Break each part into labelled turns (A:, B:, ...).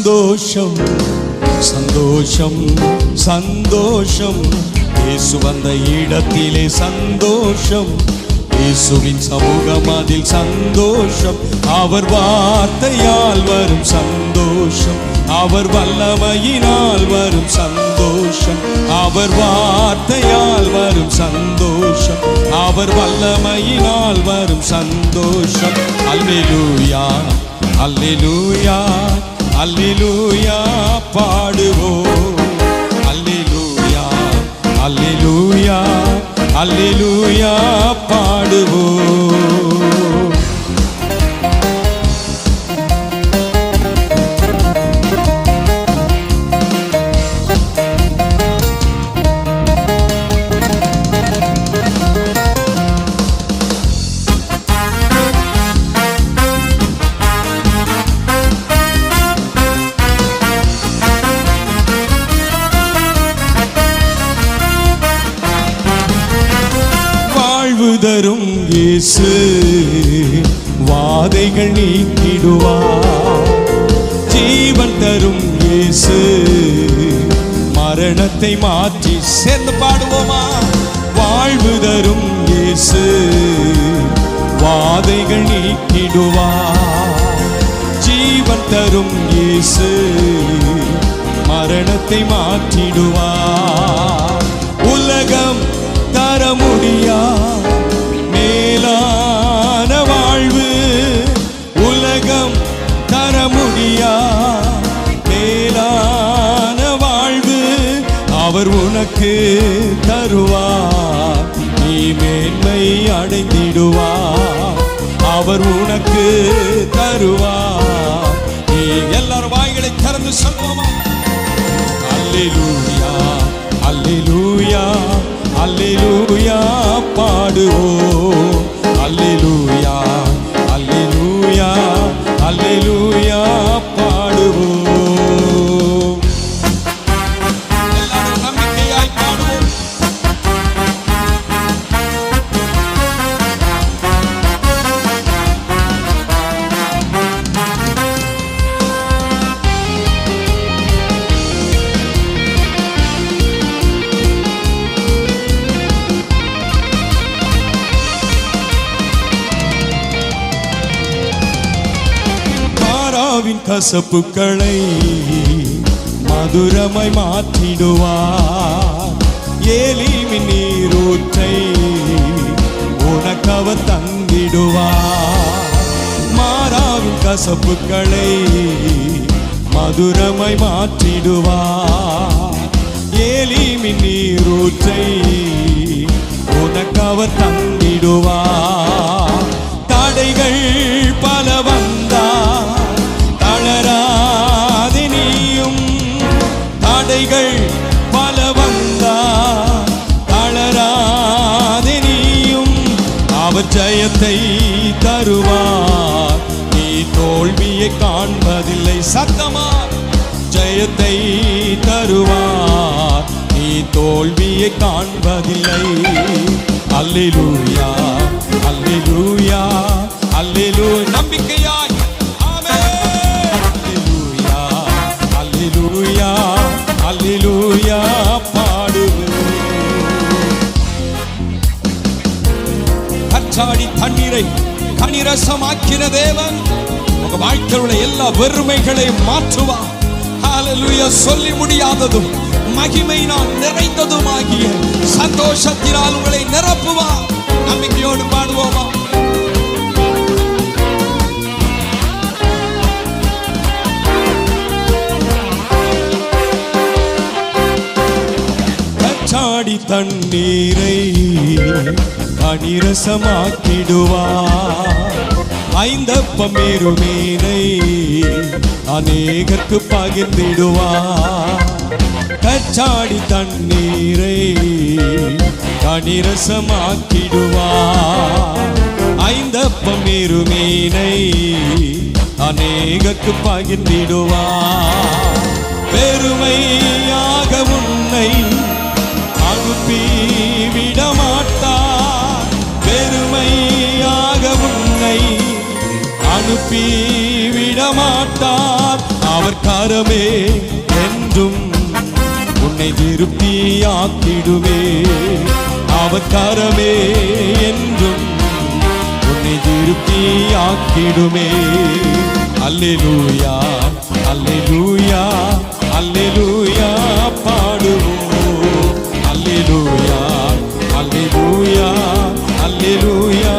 A: சந்தோஷம் சந்தோஷம் சந்தோஷம், இயேசு வந்த இடத்திலே சந்தோஷம், இயேசுவின் சமூகம் அதில் சந்தோஷம், அவர் வார்த்தையால் வரும் சந்தோஷம், அவர் வல்லமையினால் வரும் சந்தோஷம், அவர் வார்த்தையால் வரும் சந்தோஷம், அவர் வல்லமையினால் வரும் சந்தோஷம். அல்லேலூயா அல்லேலூயா அல்லேலூயா பாடுவோம், அல்லேலூயா அல்லேலூயா அல்லேலூயா பாடுவோம். தரும் இயேசு வாதைகள் நீக்கிடுவார், ஜீவன் தரும் இயேசு மரணத்தை மாற்றி, சேர்ந்து பாடுவோமா? வாழ்வு தரும் இயேசு வாதைகள் நீக்கிடுவார், ஜீவன் தரும் இயேசு மரணத்தை மாற்றிடுவார். உலகம் தர முடியா மேலான வாழ்வு, உலகம் தர முடியா மேலான வாழ்வு அவர் உனக்கு தருவார், நீ மேன்மை அடைந்திடுவார், அவர் உனக்கு தருவார். நீ எல்லாரும் வாய்களை திறந்து சொல்வோமா? அல்லேலூயா அல்லேலூயா அல்லேலூயா பாடுவோம், அல்லேலூயா அல்லேலூயா அல்லேலூயா பாடுவோம். எல்லாரும் நம்பிக்கையாய் பாடுவோம். கசப்புக்களை மதுரமாய் மாற்றிடுவார், ஏலிமின் நீரூற்றை உனக்கவர் தந்திடுவார். மாறாவின் கசப்புக்களை மதுரமாய் மாற்றிடுவார், ஏலிமின் நீரூற்றை உனக்கவர் தந்திடுவார். தடைகள் பல வந்தார் தளராதே நீயும், தடைகள் பல வந்தார் தளராதே நீயும், அவர் ஜெயத்தை தருவார், நீ தோல்வியை காண்பதில்லை. சத்தமா? ஜெயத்தை தருவார், நீ தோல்வியை காண்பதில்லை. அல்லேலூயா அல்லேலூயா அல்லேலூயா. நம்பிக்கையாய் அல்லேலூயா பாடுவோம். கற்றாடி தண்ணீரை கனிரசமாக்கின தேவன் உங்க வாழ்க்கையில் உள்ள எல்லா வெறுமைகளை மாற்றுவார். ஹல்லேலூயா. சொல்லி முடியாததும் மகிமையினால் நிறைந்ததுமாகிய சந்தோஷத்தினால் உங்களை நிரப்புவார். நம்பிக்கையோடு பாடுவோமா? கற்றாடி தண்ணீரை கனிரசமாக்கிடுவார், ஐந்தப்பம் மீனை அநேகருக்கு பகிர்ந்திடுவார். கற்றாடி தண்ணீரை கனிரசமாக்கிடுவார், ஐந்தப்பம் மீனை அநேகருக்கு பகிர்ந்திடுவார். பெருமையாக உன்னை அனுப்பி விடமாட்டார், பெருமையாக உன்னை அனுப்பி விடமாட்டார், அவர் கரமே என்றும் உன்னை திருப்தியாக்கிடுமே. அவர் கரமே என்றும் உன்னை திருப்தியாக்கிடுமே. அல்லேலூயா அல்லேலூயா அல்லேலூயா பாடுவோம். அல்லேலூயா அல்லேலூயா அல்லேலூயா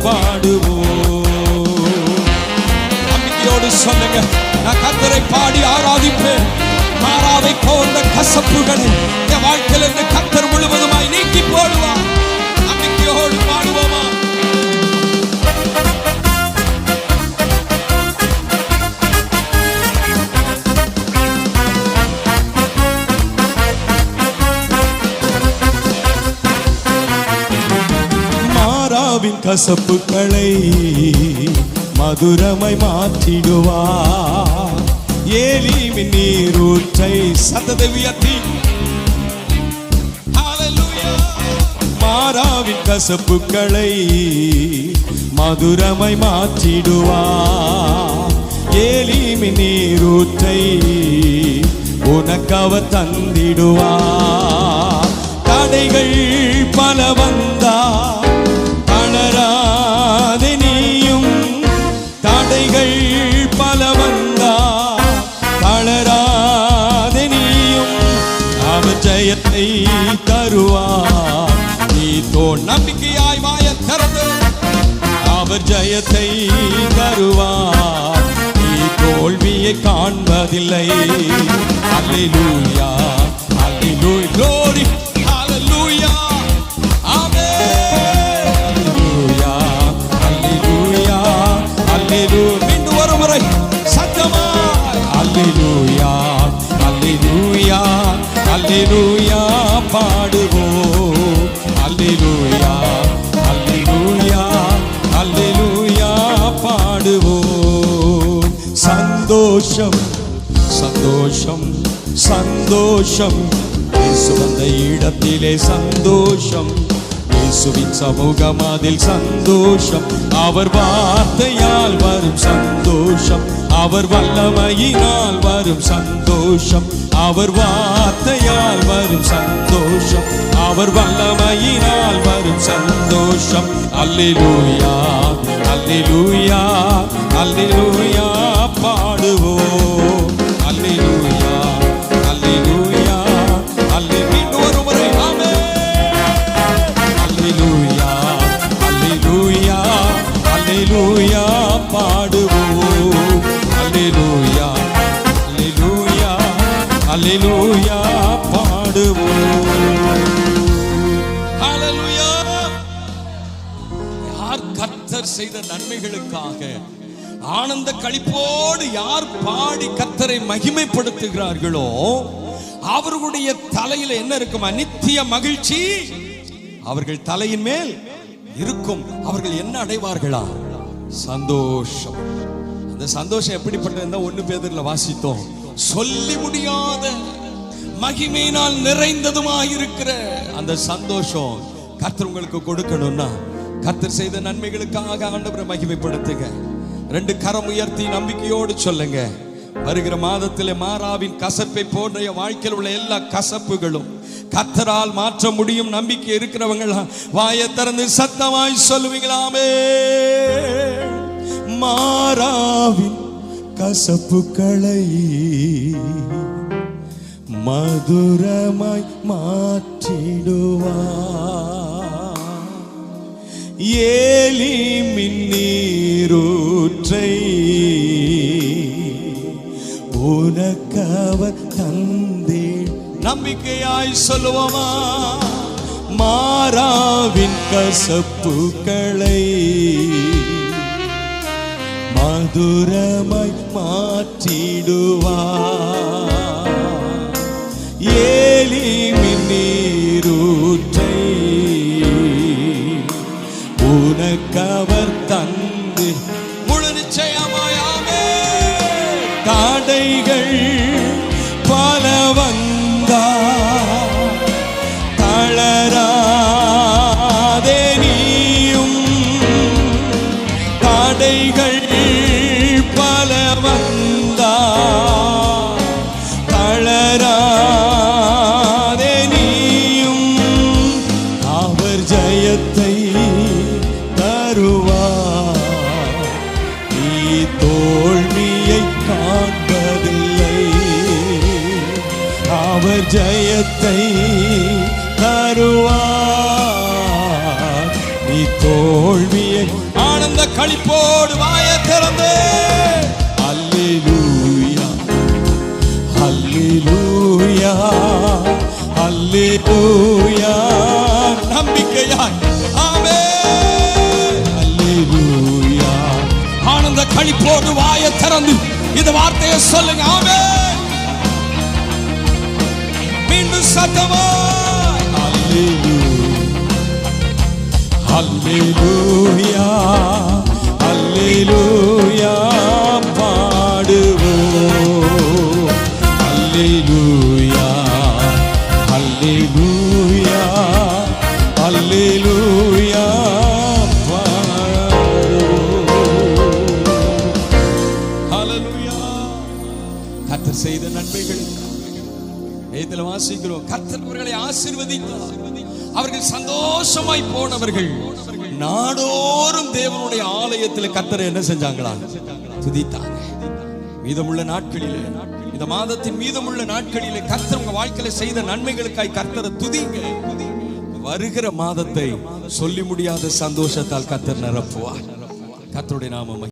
A: பாடுவோம். நம்பிக்கையோடு சொல்லுங்க, நான் கர்த்தரை பாடி ஆராதிப்பேன். மாறாவை போன்ற கசப்புகளை என் வாழ்க்கையில் இருந்து கர்த்தர் முழுவதுமாய் நீக்கி போடுவார். நம்பிக்கையோடு பாடுவோமா? மாறாவின் கசப்புகளை மதுரமாய் மாற்றிடுவார். ஏலிமின் நீரூற்றை சத்தத்தை உயர்த்தி மாறாவின் கசப்புகளை மதுரமாய் மாற்றிடுவார். ஏலிமின் நீரூற்றை உனக்கு அவர் தந்திடுவார். தடைகள் பல வந்தா தளராதே நீயும். தடைகள் பல வந்தா தளராதே நீயும். அவர் ஜெயத்தை தருவார். நீ நம்பிக்கையாய் வாய திறந்து அவர் ஜெயத்தை தருவார். நீ தோல்வியை காண்பதில்லை. அல்லேலூயா அல்லேலூயா glory hallelujah ஆமென். அல்லேலூயா அல்லேலூயா அல்லேலூயா. மீண்டும் ஒரு முறை சத்தமாய் அல்லேலூயா அல்லேலூயா அல்லேலூயா பாடுவோம். அல்லேலூயா அல்லேலூயா அல்லேலூயா பாடுவோம். சந்தோஷம் சந்தோஷம் சந்தோஷம் இயேசு வந்த இடத்திலே சந்தோஷம். இயேசுவின் சமூகம் அதில் சந்தோஷம். அவர் வார்த்தையால் வரும் சந்தோஷம். அவர் வல்லமையினால் வரும் சந்தோஷம். அவர் வார்த்தையால் வரும் சந்தோஷம். அவர் வல்லமையினால் வரும் சந்தோஷம். அல்லேலூயா அல்லேலூயா அல்லேலூயா பாடுவோம். அல்லேலூயா அல்லேலூயா அல்லே. மீண்டும் ஒரு முறை ஆமென். அல்லேலூயா அல்லேலூயா அல்லேலூயா பாடுவோம். அல்லேலூயா அல்லேலூயா அல்லேலூயா பாடுவோம். அல்லேலூயா. யார் கர்த்தர் செய்த நன்மைகளுக்காக ஆனந்த களிப்போடு யார் பாடி கர்த்தரை மகிமைப்படுத்துகிறார்களோ அவர்களுடைய தலையில என்ன இருக்குமா? நித்திய மகிழ்ச்சி அவர்கள் தலையின் மேல் இருக்கும். அவர்கள் என்ன அடைவார்களா? சந்தோஷம். அந்த சந்தோஷம் எப்படிப்பட்டது? 1 பேதுருல வாசித்தோம். சொல்லி முடியாத மகிமையினால் நிறைந்ததுமாயிருக்கிற அந்த சந்தோஷம் கர்த்தர் உங்களுக்கு கொடுக்கணும்னா கர்த்தர் செய்த நன்மைகளுக்காக ஆண்டவரை மகிமைப்படுத்துங்க. 2 கரம் உயர்த்தி நம்பிக்கையோடு சொல்லுங்க. வருகிற மாதத்திலே மாறாவின் கசப்பை போன்ற வாழ்க்கையில் உள்ள எல்லா கசப்புகளும் கர்த்தரால் மாற்ற முடியும். நம்பிக்கை இருக்கிறவங்க வாயை திறந்து சத்தமாய் சொல்லுவீங்களாமே. மாறாவின் கசப்புகளை மதுரமாய் மாற்றிடுவார். ஏலிமின் நீரூற்றை உனக்கவர் தந்தே. நம்பிக்கையாய் சொல்லுவோமா? மாறாவின் கசப்புகளை மதுரமாய் மாற்றிடுவார். ஏலிமின் நீரூற்றை உனக்கவர் தந்து முழு நிச்சயமாயாமே. தடைகள் பல வந்தா தளராதே நீயும். தடைகள் பல வந்தா அவர் ஜெயத்தை தருவார். நீ தோல்வியை ஆனந்த களிப்போடு வாயை திறந்து அல்லேலூயா அல்லேலூயா அல்லேலூயா நம்பிக்கையாய் ஆமென் அல்லேலூயா. ஆனந்த களிப்போடு வாயை திறந்து இந்த வார்த்தையை சொல்லுங்க. ஆமென். மீண்டும் சத்தமாய் அல்லேலூயா அல்லேலூயா அல்லேலூயா பாடுவோம். அல்லேலூயா அல்லேலூயா அல்லேலூயா பாடுவோம். ஹல்லேலூயா. கர்த்தர் செய்த நன்மைகள் வேதத்துல வாசிக்கிறோம். கர்த்தர் அவர்களை ஆசீர்வதித்தார். அவர்கள் சந்தோஷமாய் போனவர்கள் நாடோறும் தேவனுடைய ஆலயத்தில் கர்த்தரை என்ன செஞ்சாங்களா? துதித்தாங்க. மீதமுள்ள நாட்களிலே, இந்த மாதத்தின் மீதமுள்ள நாட்களிலே கர்த்தர் உங்க வாழ்க்கையில செய்த நன்மைகளுக்காய் கர்த்தரை துதிங்க. வருகிற மாதத்தை சொல்லி முடியாத சந்தோஷத்தால் கர்த்தர் நிரப்புவார். கர்த்தருடைய நாமம்